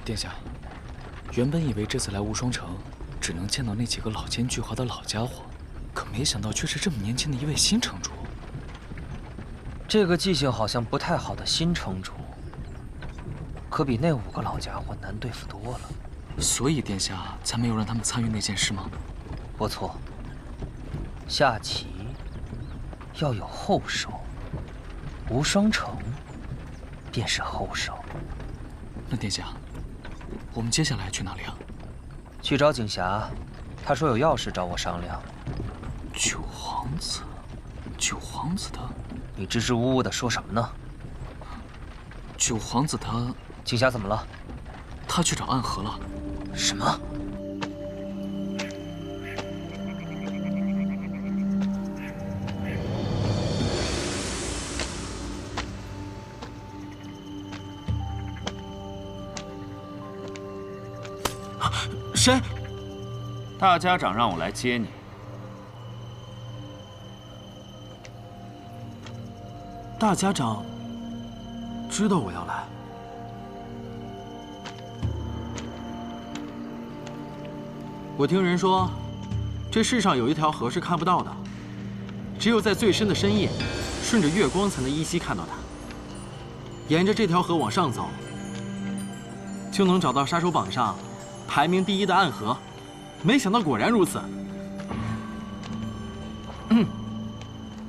殿下，原本以为这次来无双城，只能见到那几个老奸巨猾的老家伙，可没想到却是这么年轻的一位新城主。这个记性好像不太好的新城主，可比那5个老家伙难对付多了。所以殿下才没有让他们参与那件事吗？不错，下棋要有后手，无双城便是后手。那殿下，我们接下来去哪里啊？去找景霞，他说有要事找我商量。九皇子，九皇子他，你支支吾吾的说什么呢？九皇子他，景霞怎么了？他去找暗河了。什么？谁？大家长让我来接你。大家长知道我要来。我听人说，这世上有一条河是看不到的，只有在最深的深夜，顺着月光才能依稀看到它。沿着这条河往上走，就能找到杀手榜上排名第1的暗河。没想到果然如此。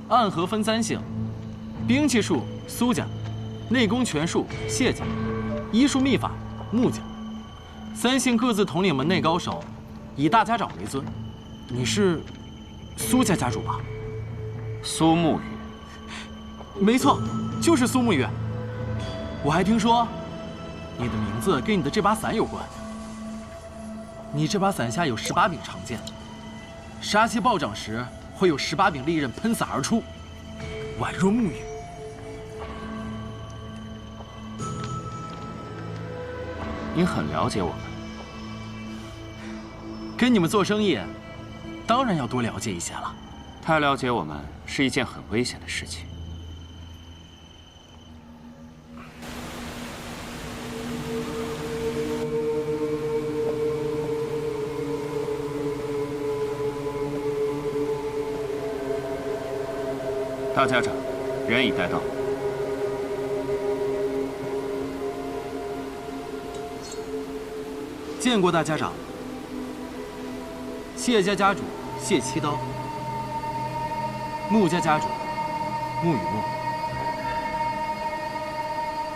暗河分3姓：兵器术苏家，内功拳术谢家，医术秘法穆家。3姓各自统领门内高手，以大家长为尊。你是苏家家主吧？苏沐雨。没错，就是苏沐雨。我还听说，你的名字跟你的这把伞有关。你这把伞下有18柄长剑，杀气暴涨时会有18柄利刃喷洒而出，宛若沐雨。你很了解我们。跟你们做生意，当然要多了解一些了。太了解我们是一件很危险的事情。大家长，人已带到。见过大家长。谢家家主谢七刀，穆家家主穆雨墨。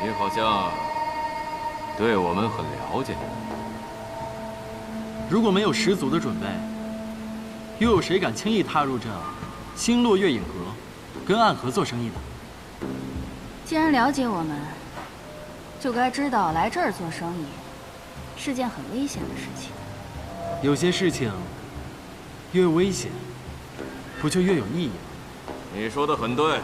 你好像对我们很了解。如果没有十足的准备，又有谁敢轻易踏入这星落月影阁，跟暗河做生意的？既然了解我们，就该知道来这儿做生意是件很危险的事情。有些事情越危险，不就越有意义吗？你说的很对。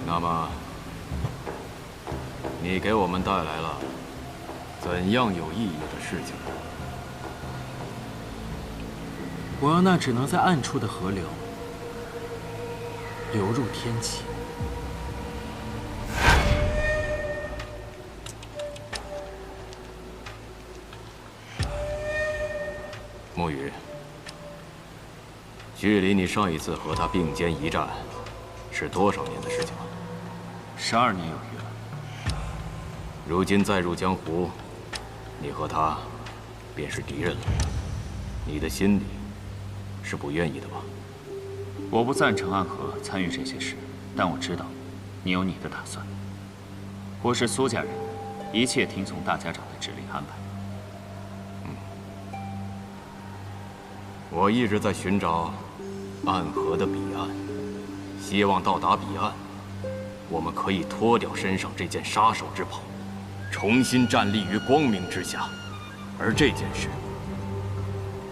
那么，你给我们带来了怎样有意义的事情？我要那只能在暗处的河流流入天际。沐雨，距离你上一次和他并肩一战是多少年的事情了？12年有余了。如今再入江湖，你和他便是敌人了。你的心里是不愿意的吧？我不赞成暗河参与这些事，但我知道你有你的打算。我是苏家人，一切听从大家长的指令安排。我一直在寻找暗河的彼岸，希望到达彼岸，我们可以脱掉身上这件杀手之袍，重新站立于光明之下。而这件事，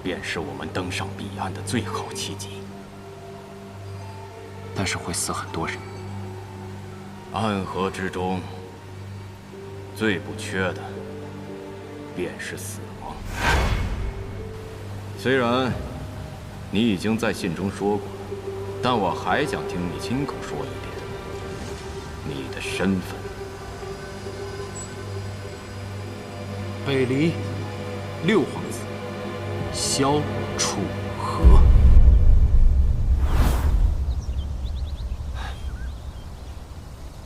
便是我们登上彼岸的最好契机。但是会死很多人。暗河之中，最不缺的，便是死亡。虽然你已经在信中说过，但我还想听你亲口说一遍。你的身份。北离六皇子萧楚河。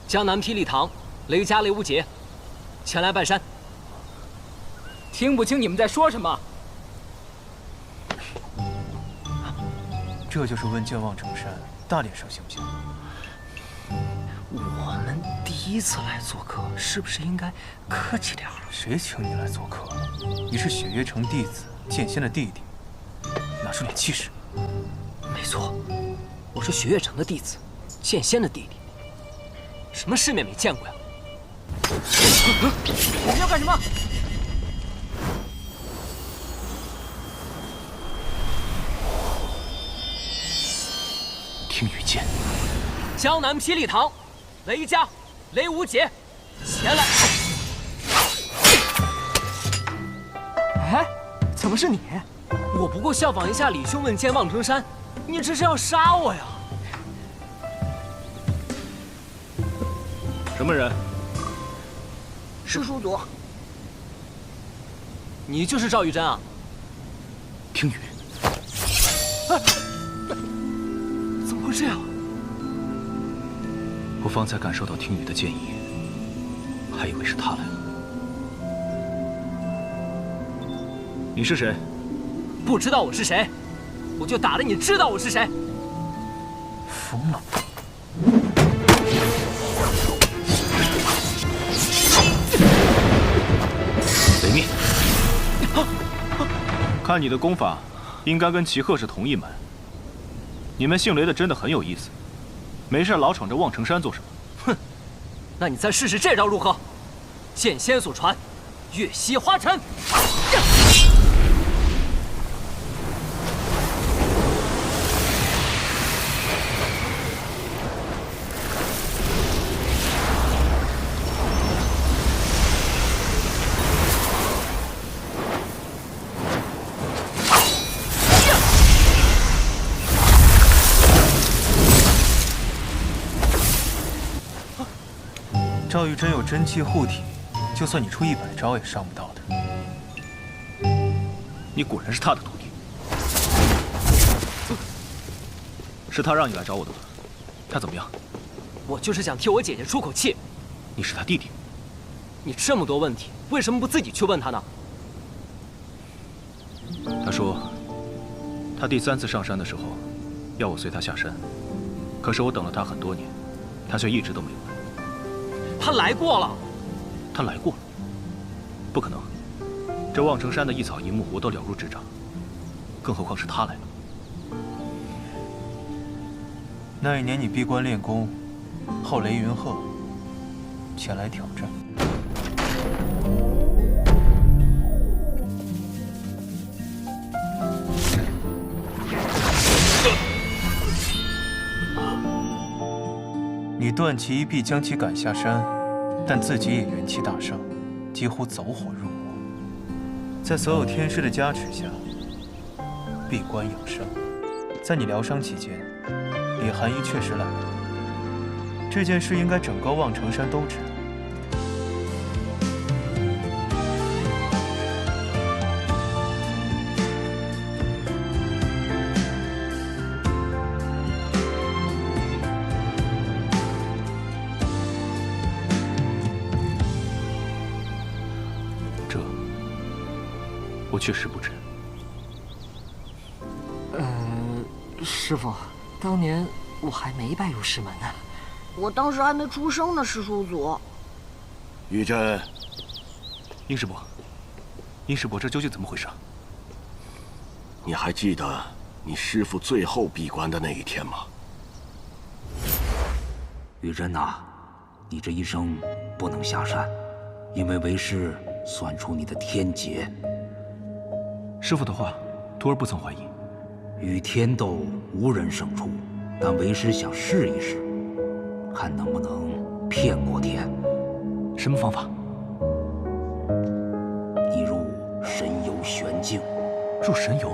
江南霹雳堂，雷家雷无节，前来拜山。听不清你们在说什么。这就是温剑望城山，大点声行不行？我们第一次来做客，是不是应该客气点儿？谁请你来做客了？你是雪月城弟子，剑仙的弟弟，拿出点气势。没错，我是雪月城的弟子，剑仙的弟弟。什么世面没见过呀？你们要干什么？听雨剑，江南霹雳堂，雷家雷无节，前来。哎，怎么是你？我不过效仿一下李兄问剑望城山，你这是要杀我呀？什么人？师叔祖，你就是赵玉珍啊？听雨，怎么会这样？我方才感受到听雨的剑意，还以为是他来了。你是谁？不知道我是谁，我就打得你知道我是谁。疯了！雷灭！看你的功法，应该跟齐鹤是同一门。你们姓雷的真的很有意思，没事老闯着望城山做什么？哼，那你再试试这招如何？剑仙所传，月息花尘。赵玉珍有真气护体，就算你出100招也伤不到的。你果然是他的徒弟，是他让你来找我的吗？他怎么样？我就是想替我姐姐出口气。你是他弟弟。你这么多问题，为什么不自己去问他呢？他说，他第3次上山的时候，要我随他下山，可是我等了他很多年，他却一直都没有来。他来过了。他来过了？不可能，这望城山的一草一木我都了如指掌，更何况是他来了。那一年你闭关练功，后雷云鹤前来挑战。你断其一臂，将其赶下山，但自己也元气大伤，几乎走火入魔。在所有天师的加持下，闭关养伤。在你疗伤期间，李寒衣确实来了。这件事应该整个望城山都知道。我确实不知。师傅，当年我还没拜入师门呢。我当时还没出生呢，师叔祖。玉珍，殷师伯，殷师伯，这究竟怎么回事？你还记得你师父最后闭关的那一天吗？玉珍呐，你这一生不能下山，因为为师算出你的天劫。师父的话，徒儿不曾怀疑。与天斗，无人胜出，但为师想试一试，看能不能骗过天。什么方法？你入神游玄境。入神游？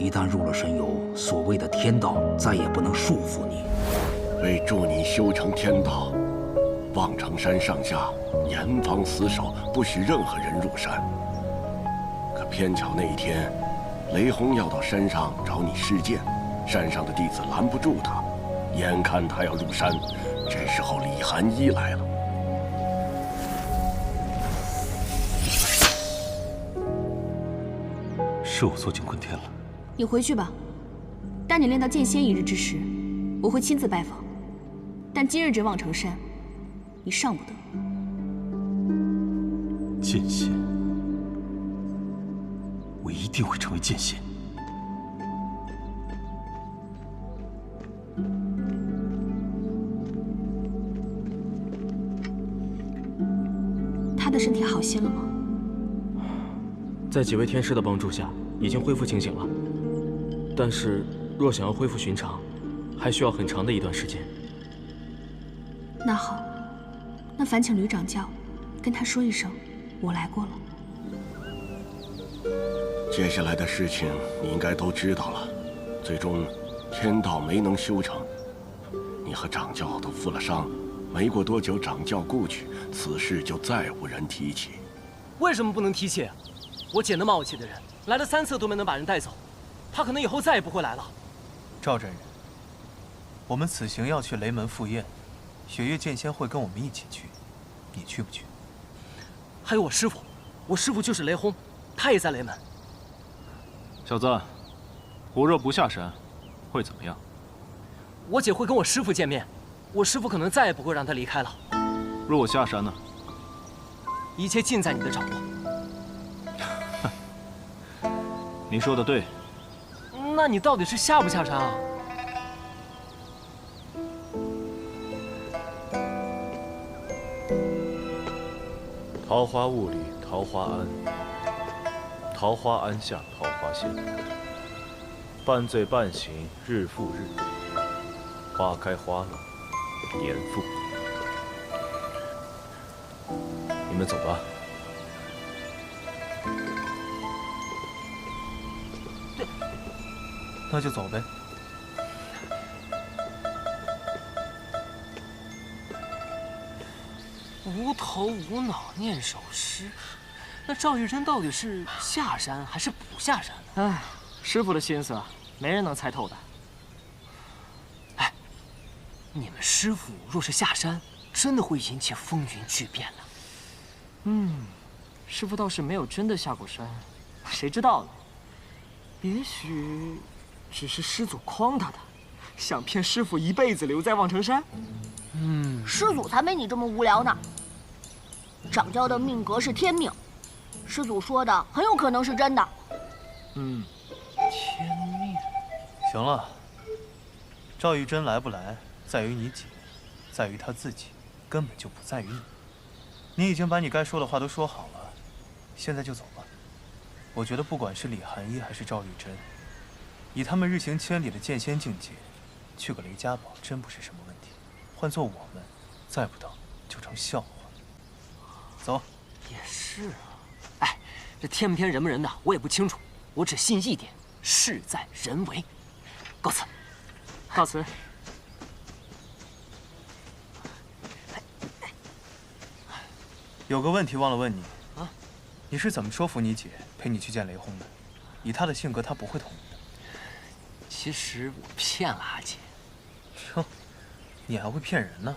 一旦入了神游，所谓的天道再也不能束缚你。为助你修成天道，望城山上下严防死守，不许任何人入山。可偏巧那一天，雷轰要到山上找你施剑，山上的弟子拦不住他，眼看他要入山，这时候李寒一来了。是我错进坤天了。你回去吧，待你练到剑仙一日之时，我会亲自拜访。但今日这望城山，你上不得。剑仙，我一定会成为剑仙。他的身体好些了吗？在几位天师的帮助下，已经恢复清醒了。但是，若想要恢复寻常，还需要很长的一段时间。那好，那烦请吕掌教跟他说一声，我来过了。接下来的事情你应该都知道了。最终，天道没能修成，你和掌教都负了伤。没过多久，掌教故去，此事就再无人提起。为什么不能提起？我姐那么傲气的人，来了3次都没能把人带走，她可能以后再也不会来了。赵真人，我们此行要去雷门赴宴，雪月剑仙会跟我们一起去，你去不去？还有我师父，我师父就是雷轰，他也在雷门。小子，我若不下山，会怎么样？我姐会跟我师父见面，我师父可能再也不会让她离开了。若我下山呢？一切尽在你的掌握。你说的对。那你到底是下不下山啊？桃花坞里桃花庵，桃花庵下桃花仙。半醉半醒日复日，花开花落年复年。你们走吧。那就走呗。无头无脑念首诗，那赵玉珍到底是下山还是不下山呢？哎，师傅的心思，没人能猜透的。哎，你们师傅若是下山，真的会引起风云巨变的。师傅倒是没有真的下过山，谁知道呢？也许只是师祖诓他的，想骗师傅一辈子留在望城山。师祖才没你这么无聊呢。掌教的命格是天命，师祖说的很有可能是真的。天命。行了，赵玉珍来不来，在于你姐，在于她自己，根本就不在于你。你已经把你该说的话都说好了，现在就走吧。我觉得不管是李寒衣还是赵玉珍，以他们日行千里的剑仙境界，去个雷家堡真不是什么问题。换做我们，再不等就成笑话。走。也是啊。哎，这天不天人不人的，我也不清楚。我只信一点：事在人为。告辞。告辞。有个问题忘了问你啊，你是怎么说服你姐陪你去见雷轰的？以她的性格，她不会同意的。其实我骗了阿姐。哟，你还会骗人呢？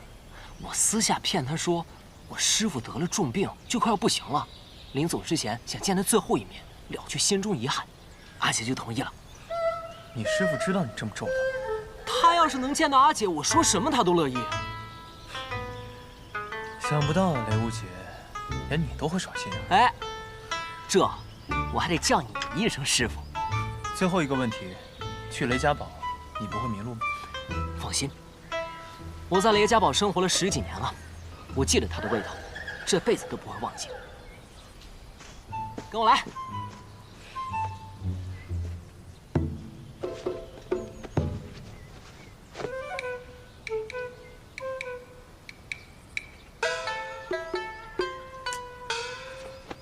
我私下骗她说，我师父得了重病，就快要不行了，临走之前想见他最后一面，了却心中遗憾。阿姐就同意了。你师父知道你这么周到？他要是能见到阿姐，我说什么他都乐意。想不到雷无姐，连你都会耍心眼。哎，这我还得叫你一声师父。最后一个问题，去雷家堡，你不会迷路吗？放心，我在雷家堡生活了10几年了，我记得它的味道，这辈子都不会忘记。跟我来。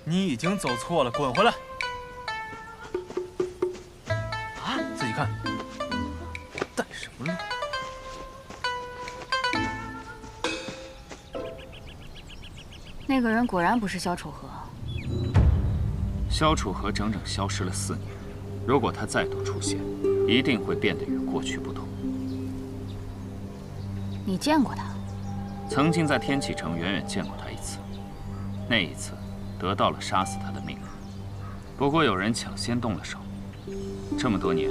你已经走错了，滚回来！啊！那个人果然不是萧楚河。萧楚河整整消失了4年，如果他再度出现，一定会变得与过去不同。你见过他？曾经在天启城远远见过他一次，那一次得到了杀死他的命令。不过有人抢先动了手。这么多年，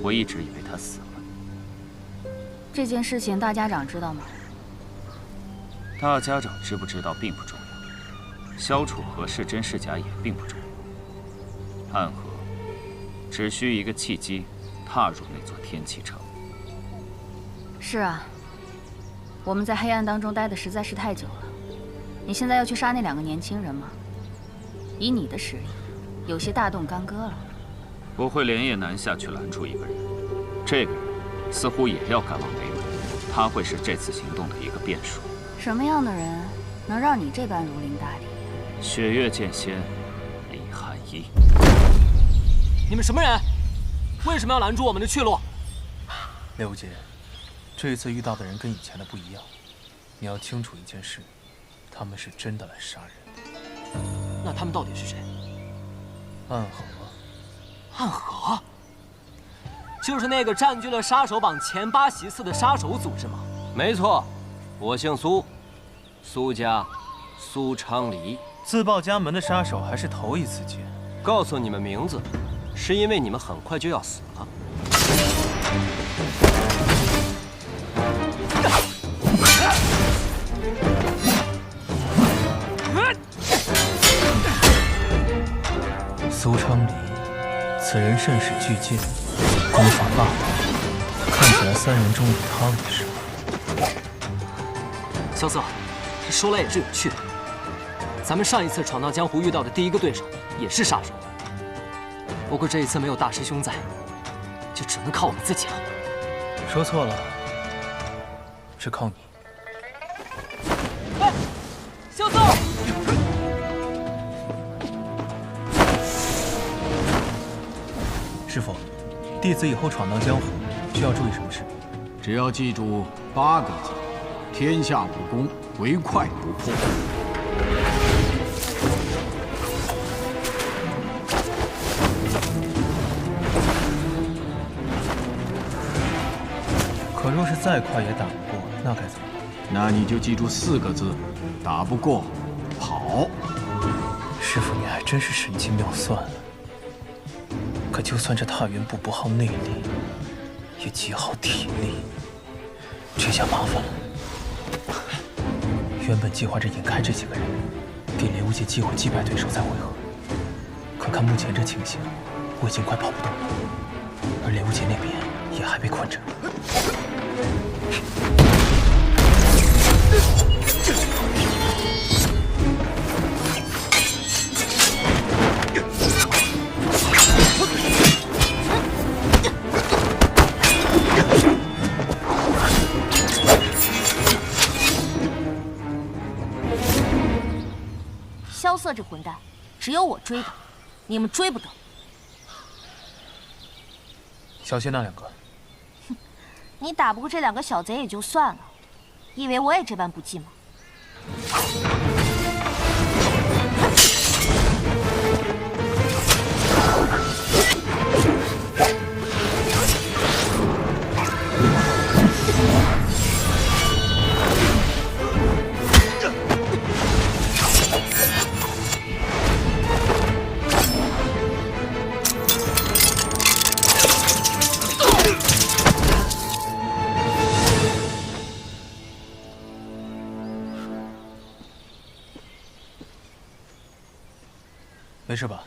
我一直以为他死了。这件事情大家长知道吗？大家长知不知道并不重要，萧楚河是真是假也并不重要。暗河只需一个契机，踏入那座天启城。是啊，我们在黑暗当中待的实在是太久了。你现在要去杀那2个年轻人吗？以你的实力，有些大动干戈了。我会连夜南下去拦住一个人，这个人似乎也要赶往北纬，他会是这次行动的一个变数。什么样的人能让你这般如临大敌？雪月剑仙李寒一。你们什么人？为什么要拦住我们的去路？刘姐，这一次遇到的人跟以前的不一样，你要清楚一件事，他们是真的来杀人。那他们到底是谁？暗河。暗河？就是那个占据了杀手榜前8席次的杀手组织吗？没错，我姓苏，苏家苏昌黎。自报家门的杀手还是头一次见。告诉你们名字，是因为你们很快就要死了。苏昌黎，此人甚是巨剑，功法霸道，看起来3人中有他的事。萧瑟，说来也是有趣的。咱们上一次闯荡江湖遇到的第一个对手也是杀手，不过这一次没有大师兄在，就只能靠我们自己了。说错了，是靠你。哎，萧瑟！师傅，弟子以后闯荡江湖需要注意什么事？只要记住8个字：天下武功，唯快不破。可若是再快也打不过，那该怎么办？那你就记住4个字：打不过，跑。师傅，你还真是神机妙算啊！可就算这踏云步不耗内力，也极耗体力，这下麻烦了。原本计划着引开这几个人，给雷无界机会击败对手再会合。可看目前这情形，我已经快跑不动了，而雷无界那边也还被困着。萧瑟这混蛋，只有我追他，你们追不得。小心那2个。哼，你打不过这2个小贼也就算了，以为我也这般不济吗？没事吧？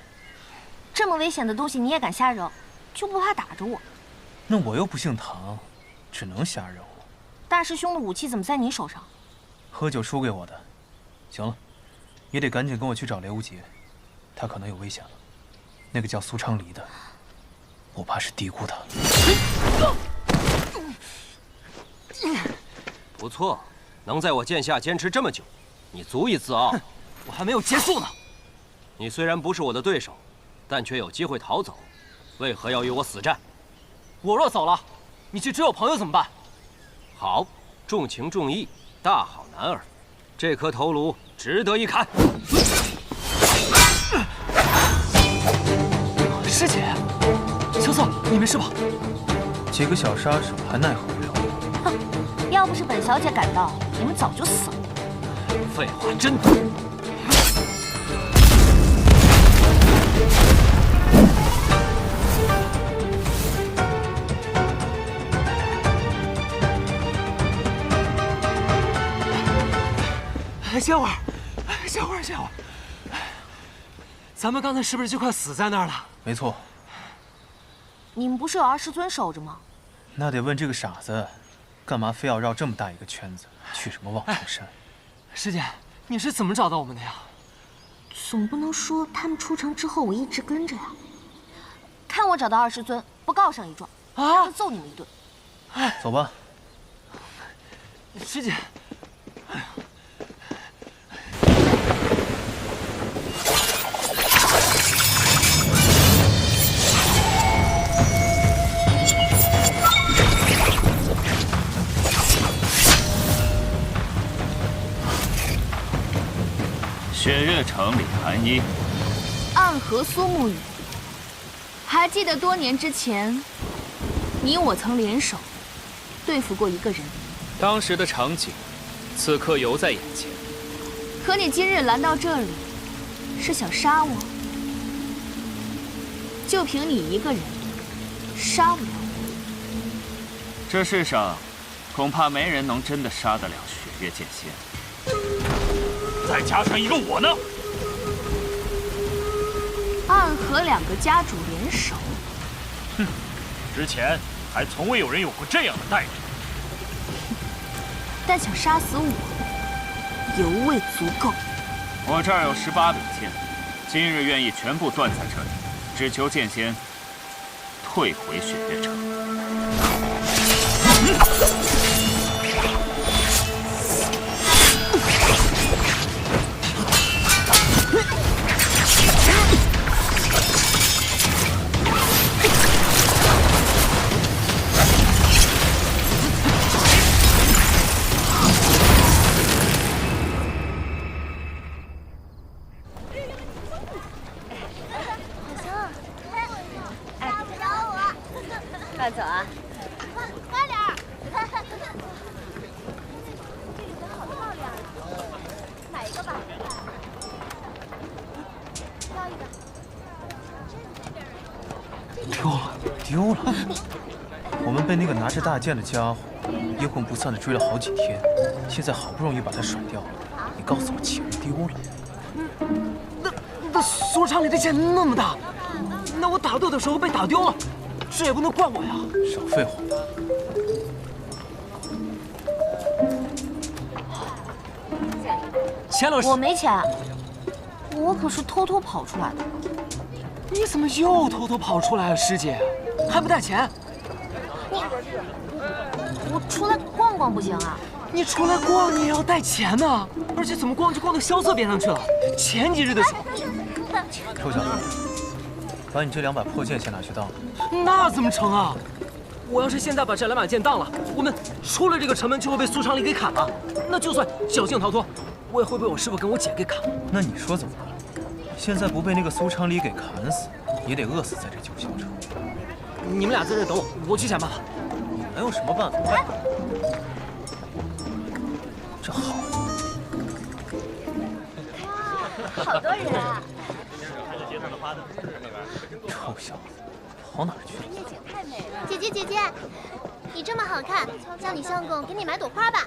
这么危险的东西你也敢瞎惹，就不怕打着我？那我又不姓唐，只能瞎惹我。大师兄的武器怎么在你手上？喝酒输给我的。行了，也得赶紧跟我去找雷无杰，他可能有危险了。那个叫苏昌黎的，我怕是低估他了。不错，能在我剑下坚持这么久，你足以自傲。我还没有结束呢。你虽然不是我的对手，但却有机会逃走，为何要与我死战？我若走了，你去追我朋友怎么办？好，重情重义，大好男儿。这颗头颅值得一看。师姐，秋瑟，你没事吧？几个小杀手还奈何不了我。哼，要不是本小姐赶到，你们早就死了。废话真多。歇会儿，歇会儿，歇会儿。咱们刚才是不是就快死在那儿了？没错。你们不是有20尊守着吗？那得问这个傻子，干嘛非要绕这么大一个圈子去什么望城山？师姐，你是怎么找到我们的呀？总不能说他们出城之后我一直跟着呀。看我找到20尊，不告上一状，就揍你们一顿。走吧。师姐。雪月城李寒衣，暗河苏沐雨。还记得多年之前，你我曾联手对付过一个人。当时的场景，此刻犹在眼前。可你今日来到这里，是想杀我？就凭你一个人，杀不了我。这世上恐怕没人能真的杀得了雪月剑仙。再加上一个我呢？暗河2个家主联手，哼，之前还从未有人有过这样的待遇。但想杀死我，犹未足够。我这儿有18柄剑，今日愿意全部断在这里，只求剑仙退回雪月城。快走啊！快点儿！买一个吧。挑一个。丢了！我们被那个拿着大剑的家伙阴魂不散的追了好几天，现在好不容易把他甩掉了，你告诉我岂不丢了？那锁场里的剑那么大，那我打斗的时候被打丢了，这也不能怪我呀！少废话！钱老师，我没钱，我可是偷偷跑出来的。你怎么又偷偷跑出来了，师姐？还不带钱？我出来逛逛不行啊？你出来逛，你也要带钱呢，而且怎么逛就逛到萧瑟边上去了。前几日的时候，臭小子，把你这2把破剑先拿去当。那怎么成啊？我要是现在把这2把剑当了，我们出了这个城门就会被苏长礼给砍了。那就算侥幸逃脱，我也会被我师傅跟我姐给砍。那你说怎么办？现在不被那个苏长礼给砍死，也得饿死在这九霄城。你们俩在这等我，我去想办法。你能有什么办法？这好，好多人啊！臭小子，跑哪儿去了？姐姐姐姐，你这么好看，叫你相公给你买朵花吧。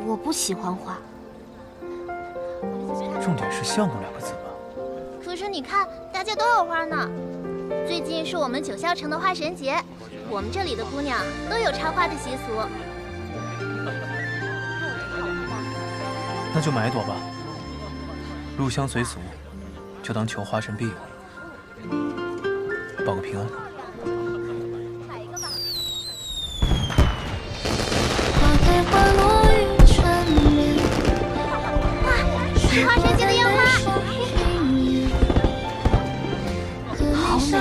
我不喜欢花。重点是相公2个字吧？可是你看，大家都有花呢。最近是我们九霄城的花神节，我们这里的姑娘都有插花的习俗。那就买1朵吧。入乡随俗，就当求花神庇佑你，报个平安。是花神节的烟花，好美啊！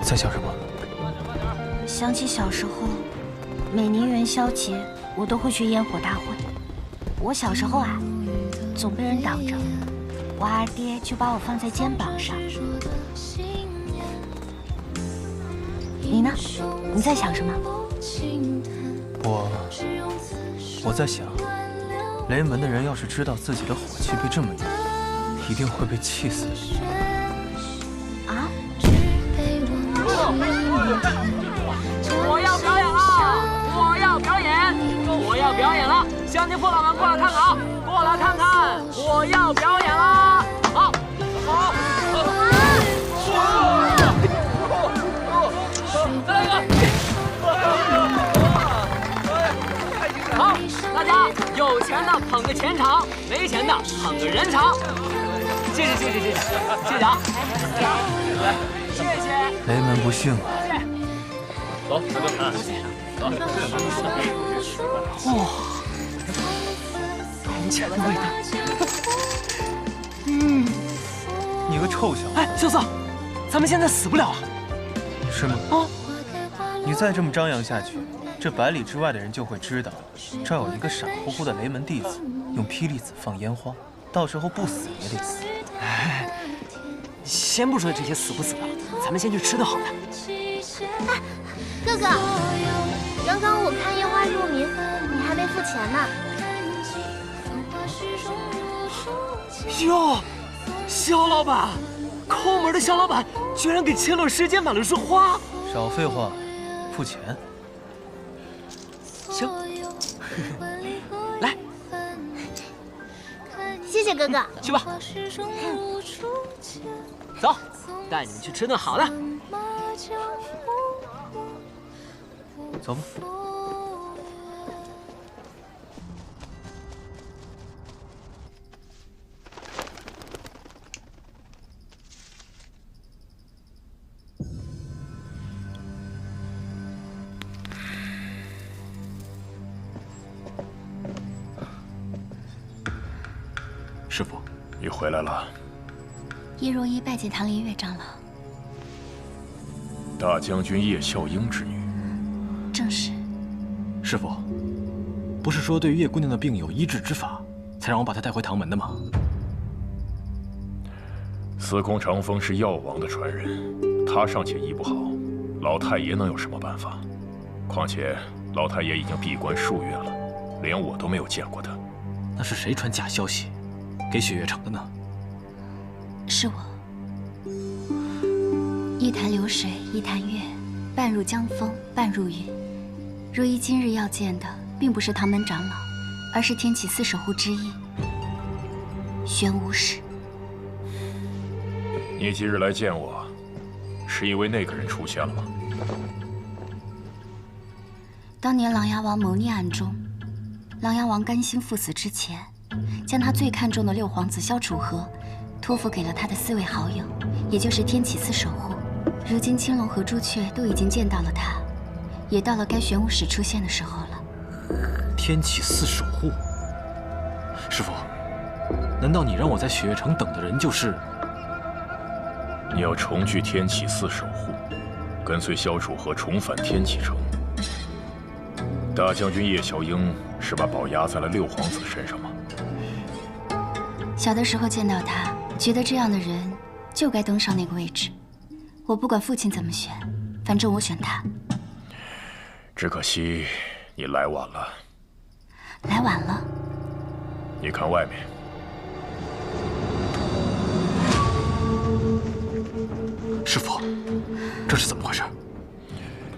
在想什么？想起小时候，每年元宵节我都会去烟火大会。我小时候啊，总被人挡着，我二爹就把我放在肩膀上。你呢？你在想什么？我在想，雷门的人要是知道自己的火气被这么用，一定会被气死。啊！我要表演了！我要表演！我要表演了！乡亲父老们过来看看啊！过来看看！我要表演了！好，好，再来一个！好，大家有钱的捧个钱场，没钱的捧个人场。谢谢谢谢谢谢谢谢啊！谢谢。雷门不逊啊！走，大哥，走。哇，铜钱的味道。你个臭小子！哎，小子，咱们现在死不了啊？是吗？啊！你再这么张扬下去，这百里之外的人就会知道，这儿有一个傻乎乎的雷门弟子用霹雳子放烟花，到时候不死也得死。哎，先不说这些死不死的，咱们先去吃的好的。哎，哥哥，刚刚我看烟花入迷，你还没付钱呢。哟，肖老板，抠门的肖老板居然给千落世间买了束花。少废话，付钱。行，来，谢谢哥哥。去吧。走，带你们去吃顿好的。走吧。师傅，你回来了。叶若依拜见唐林月长老。大将军叶笑英之女。正是。师傅，不是说对叶姑娘的病有医治之法，才让我把她带回唐门的吗？司空长风是药王的传人，他尚且医不好，老太爷能有什么办法？况且老太爷已经闭关数月了，连我都没有见过他。那是谁传假消息给雪月城的呢？是我。一潭流水一潭月，半入江风半入云。若依今日要见的，并不是唐门长老，而是天启寺守护之一玄武使。你今日来见我，是因为那个人出现了吗？当年琅琊王谋逆案中，琅琊王甘心赴死之前，将他最看重的六皇子萧楚河托付给了他的4位好友，也就是天启寺守护。如今青龙和朱雀都已经见到了他，也到了该玄武使出现的时候了。天启寺守护，师傅，难道你让我在雪月城等的人就是？你要重聚天启寺守护，跟随萧楚河重返天启城。大将军叶笑英是把宝压在了六皇子身上吗？小的时候见到他，觉得这样的人就该登上那个位置。我不管父亲怎么选，反正我选他。只可惜你来晚了。来晚了。你看外面。师傅，这是怎么回事？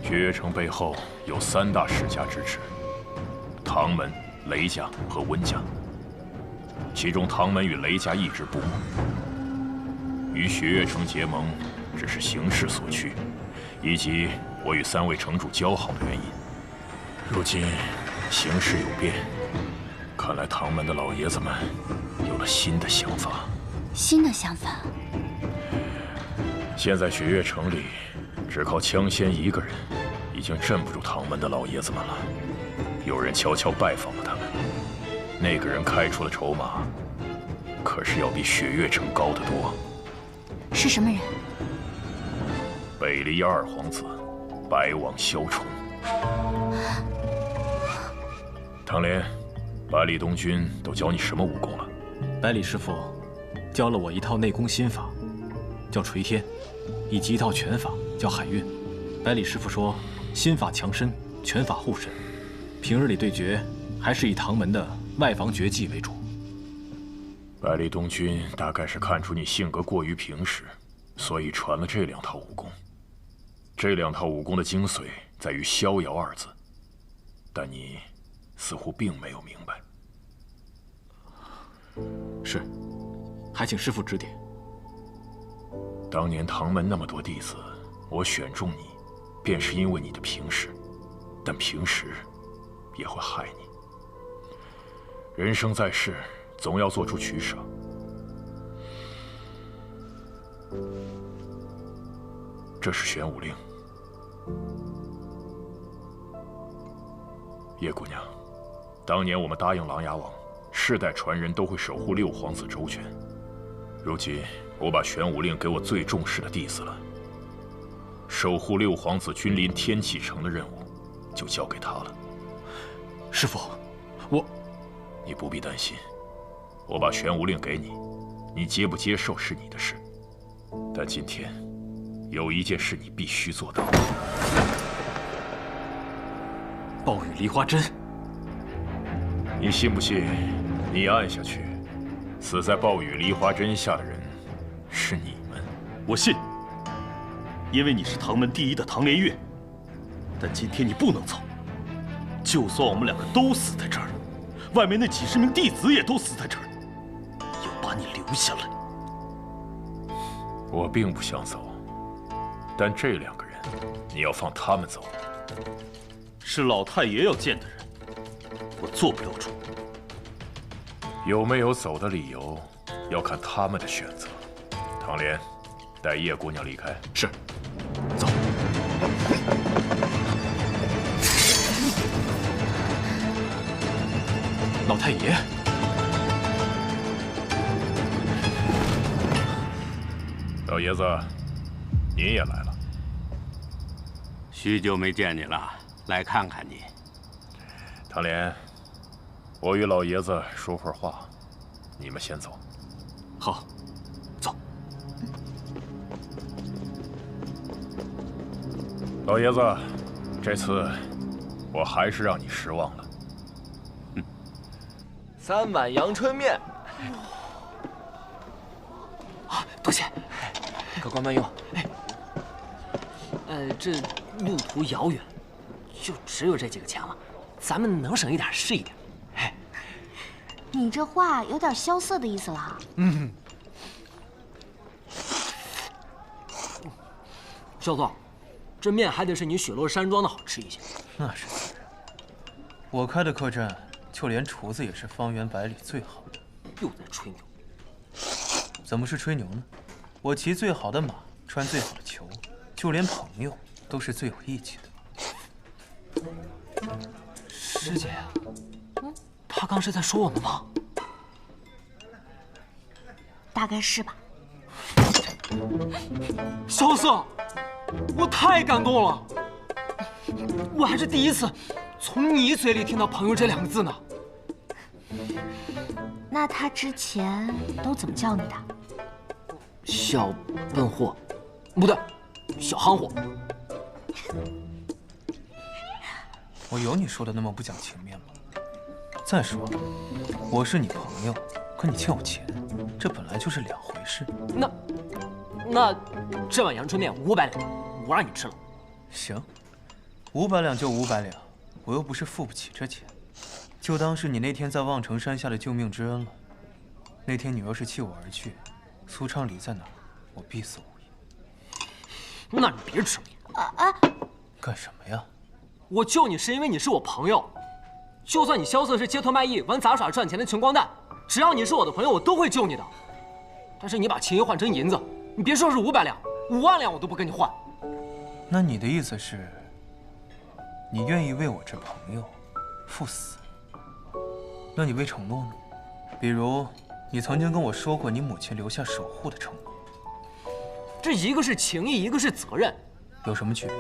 雪月城背后有3大世家支持：唐门、雷家和温家。其中唐门与雷家一直不睦，与雪月城结盟只是形势所趋，以及我与3位城主交好的原因。如今形势有变，看来唐门的老爷子们有了新的想法。新的想法？现在雪月城里，只靠枪仙一个人，已经镇不住唐门的老爷子们了。有人悄悄拜访了他们，那个人开出了筹码，可是要比雪月城高得多。是什么人？北离二皇子，白王萧崇。唐莲，百里东君都教你什么武功了？百里师傅教了我一套内功心法，叫垂天，以及一套拳法，叫海运。百里师傅说，心法强身，拳法护身。平日里对决，还是以唐门的外防绝技为主。百里东君大概是看出你性格过于平实，所以传了这2套武功。这2套武功的精髓在于逍遥2字，但你似乎并没有明白。是，还请师傅指点。当年唐门那么多弟子，我选中你，便是因为你的平实，但平实也会害你。人生在世，总要做出取舍。这是玄武令。叶姑娘，当年我们答应琅琊王，世代传人都会守护6皇子周全。如今我把玄武令给我最重视的弟子了，守护6皇子君临天启城的任务就交给他了。师傅，你不必担心，我把玄武令给你，你接不接受是你的事。但今天有一件事你必须做到。暴雨梨花针，你信不信？你按下去，死在暴雨梨花针下的人是你们。我信，因为你是唐门第1的唐连月。但今天你不能走，就算我们2个都死在这儿，外面那几10名弟子也都死在这儿，要把你留下来。我并不想走，但这2个人，你要放他们走。是老太爷要见的人，我做不了主。有没有走的理由，要看他们的选择。唐莲，带叶姑娘离开。是。走。老太爷。老爷子，您也来了。许久没见你了，来看看你。唐莲，我与老爷子说会儿话，你们先走。好，走。老爷子，这次我还是让你失望了。3碗阳春面。啊，多谢，客官慢用。这路途遥远，就只有这几个钱了，咱们能省一点是一点。你这话有点萧瑟的意思了。少佐，这面还得是你雪落山庄的好吃一些。那是自然，我开的客栈，就连厨子也是方圆百里最好的。又在吹牛。怎么是吹牛呢？我骑最好的马，穿最好的裘，就连朋友都是最有义气的。师姐，他刚是在说我们吗？大概是吧。萧瑟，我太感动了，我还是第一次从你嘴里听到“朋友”这2个字呢。那他之前都怎么叫你的？小笨货，不对，小憨货。我有你说的那么不讲情面吗？再说了，我是你朋友，可你欠我钱，这本来就是2回事。那这碗阳春面500两，我让你吃了。行，500两就500两，我又不是付不起这钱，就当是你那天在望城山下的救命之恩了。那天你要是弃我而去，苏昌黎在哪儿，我必死无疑。那你别吃了。干什么呀？我救你是因为你是我朋友，就算你萧瑟是街头卖艺、玩杂耍赚钱的穷光蛋，只要你是我的朋友，我都会救你的。但是你把情谊换成银子，你别说是500两，5万两我都不跟你换。那你的意思是，你愿意为我这朋友赴死？那你未承诺呢？比如，你曾经跟我说过你母亲留下守护的承诺。这一个是情义，一个是责任。有什么区别？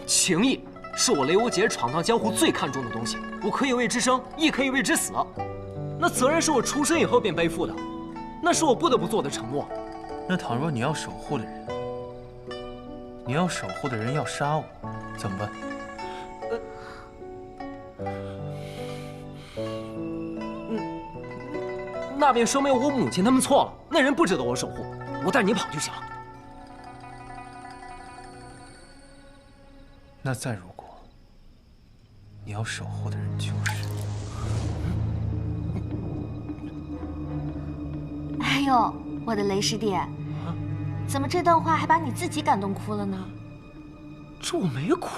情义是我雷无杰闯荡江湖最看重的东西，我可以为之生，亦可以为之死。那责任是我出生以后便背负的，那是我不得不做的承诺。那倘若你要守护的人，要杀我，怎么办？那便说明我母亲他们错了，那人不值得我守护，我带你跑就行了。那再如果你要守护的人就是……哎呦，我的雷师弟，怎么这段话还把你自己感动哭了呢？这我没哭。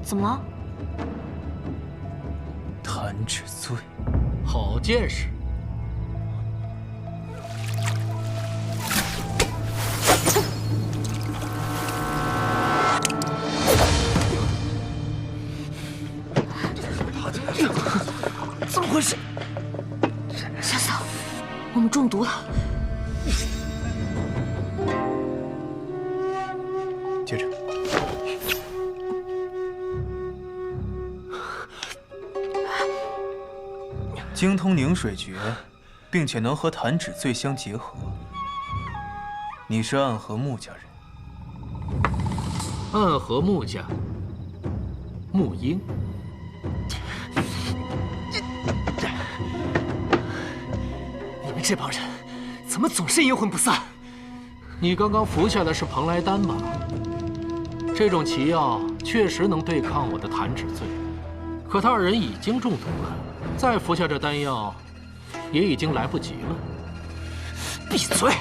怎么了？弹指醉，好见识。怎么回事？小嫂，我们中毒了。接着。精通凝水诀，并且能和弹指醉相结合。你是暗河穆家人。暗河穆家，穆英。你们这帮人怎么总是阴魂不散？你刚刚服下的是蓬莱丹吧？这种奇药确实能对抗我的弹指醉，可他二人已经中毒了。再服下这丹药，也已经来不及了。闭嘴！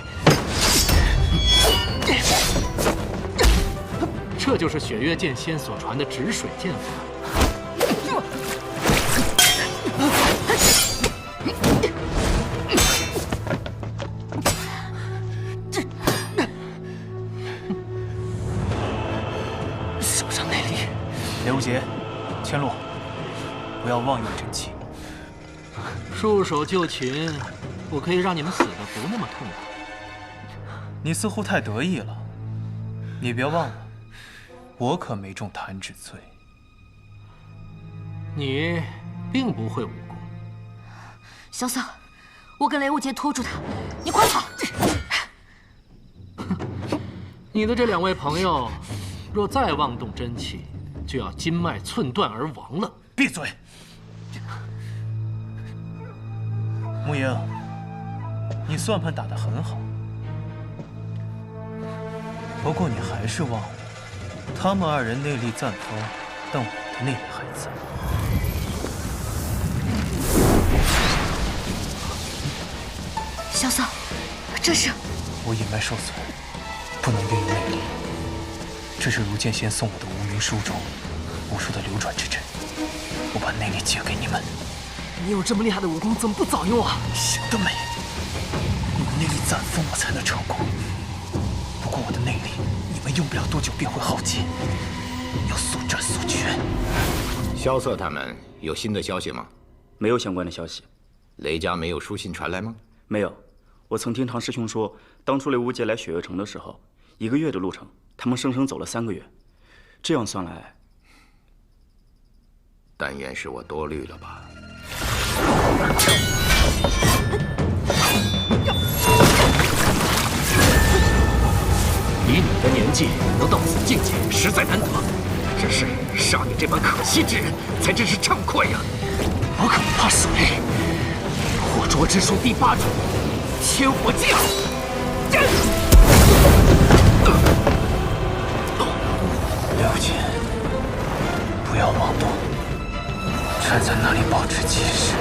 这就是雪月剑仙所传的止水剑法。手上内力。雷无杰，千落，不要妄用真气。束手就擒，我可以让你们死得不那么痛苦。你似乎太得意了，你别忘了，我可没中弹指醉。你并不会武功。小嫂，我跟雷无杰拖住他，你快跑！你的这两位朋友，若再妄动真气，就要筋脉寸断而亡了。闭嘴！穆英，你算盘打得很好，不过你还是忘了，他们二人内力暂丰，但我的内力还在。小嫂，这是……我隐脉受损，不能运用内力。这是如剑仙送我的无云书中武术的流转之阵，我把内力借给你们。你有这么厉害的武功，怎么不早用啊？想得美！我的内力暂丰，我才能成功。不过我的内力，你们用不了多久便会耗尽，要速战速决。萧瑟他们有新的消息吗？没有相关的消息。雷家没有书信传来吗？没有。我曾听唐师兄说，当初雷无杰来雪月城的时候，1个月的路程，他们生生走了3个月。这样算来，但愿是我多虑了吧。以你的年纪能到此境界，实在难得。只是杀你这般可惜之人，才真是惭愧呀！我可不怕水，火灼之术第8种，天火镜。了解，不要妄动，站在那里保持气势。